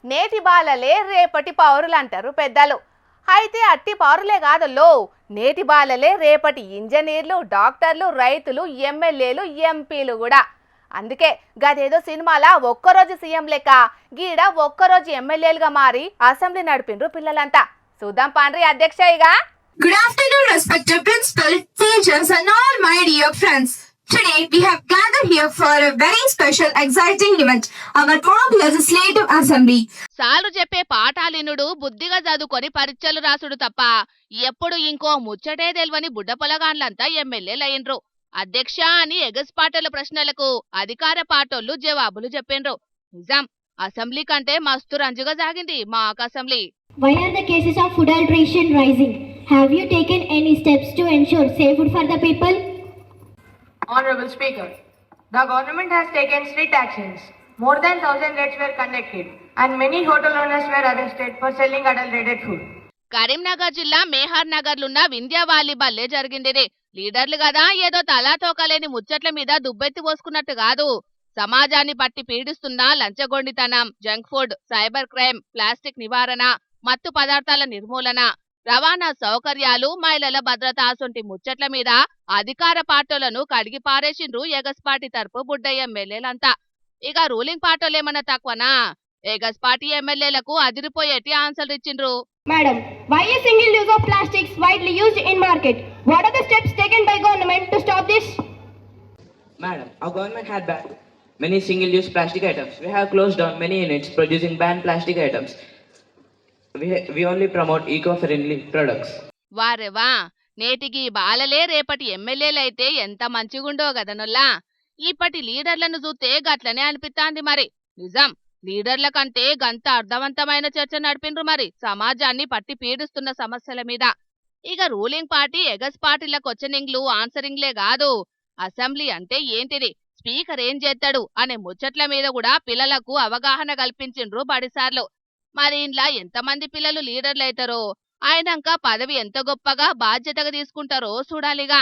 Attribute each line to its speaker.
Speaker 1: నేటి బాలలే రేపటి పౌరులు అంటారు పెద్దలు. అయితే అట్టి పౌరులే కాదల్లో, నేటి బాలలే రేపటి ఇంజనీర్లు, డాక్టర్లు, రైతులు, ఎమ్మెల్యేలు, ఎంపీలు కూడా. అందుకే గదేదో సినిమాల ఒక్కరోజు సీఎం లెక్క గీడ ఒక్కరోజు ఎమ్మెల్యేలుగా మారి అసెంబ్లీ నడిపిండ్రు పిల్లలంతా. చూద్దాం పాండ్రి అధ్యక్షయ్యగా.
Speaker 2: Good afternoon, respected principal, teachers, and all my dear friends. Today, we have gathered here for a very special, exciting event, our mock legislative assembly.
Speaker 3: సార్లు చెప్పే పాఠాలినుడు బుద్ధిగా చదువుకొని పరీక్షలు రాసుడు తప్ప ఎప్పుడు ఇంకో ముచ్చటే తెల్వని బుడ్డపొలగాన్లంతా ఎమ్మెల్యేలయ్యిండ్రు. అధ్యక్ష అని ఎగస్పాటల ప్రశ్నలకు అధికార పాటోళ్లు జవాబులు చెప్పిండ్రు. నిజాం అసెంబ్లీ కంటే మస్తు రంజుగా సాగింది మాక్ assembly.
Speaker 4: Why are the cases of food alteration rising? Have you taken any steps to ensure safe food for the people?
Speaker 5: Honorable Speaker, the government has taken strict actions. More than 1,000 raids were conducted and many hotel owners were arrested for selling adulterated food.
Speaker 3: Karimnagar జిల్లా మేహార్ నగర్లున్న వింధ్యా వాలీబాల్లే జరిగింది. లీడర్లు కదా ఏదో తలాతోకలేని ముచ్చట్ల మీద దుబ్బెత్తి పోసుకున్నట్టు కాదు. సమాజాన్ని పట్టి పీడిస్తున్న లంచగొండితనం, junk food, cyber crime, plastic నివారణ, మత్తు పదార్థాల నిర్మూలన, రవాణా సౌకర్యాలు, మహిళల భద్రత అసొంటి ముచ్చట్ల మీద అధికార పార్టీలను కడిగి పారేసిండ్రు ఎగస్పాటి తరపు బుడ్డ ఎమ్మెల్యేలంతా. ఇక రూలింగ్ పార్టీలేమన్నా తక్కువనా? ఎగస్పాటి ఎమ్మెల్యేలకు అదిరిపోయేటి ఆన్సర్లు ఇచ్చిండ్రు.
Speaker 4: Madam, why is single use of plastics widely used in market? What are the steps taken by government to stop this?
Speaker 6: Madam, our government had banned many single-use plastic items. We have closed down many units producing banned plastic items. We only promote eco-friendly products.
Speaker 3: వారెవా, నేటికి బాలలే రేపటి ఎమ్మెల్యేలైతే ఎంత మంచిగుండో గదనొల్లా. ఇప్పటి లీడర్లను చూస్తే గట్లనే అనిపిస్తాంది మరి. నిజం లీడర్ల కంటే గంత అర్థవంతమైన చర్చ నడిపిండ్రు మరి సమాజాన్ని పట్టి పీడిస్తున్న సమస్యల మీద. ఇక రూలింగ్ పార్టీ ఎగస్ పార్టీల క్వశ్చనింగ్లు, ఆన్సరింగ్లే కాదు, అసెంబ్లీ అంటే ఏంటిది, స్పీకర్ ఏం చేస్తాడు అనే ముచ్చట్ల మీద కూడా పిల్లలకు అవగాహన కల్పించిండ్రు బడిసార్లు. మరి ఇంట్లో ఎంతమంది పిల్లలు లీడర్లు అవుతారో, ఆయనంక పదవి ఎంత గొప్పగా బాధ్యతగా తీసుకుంటారో చూడాలిగా.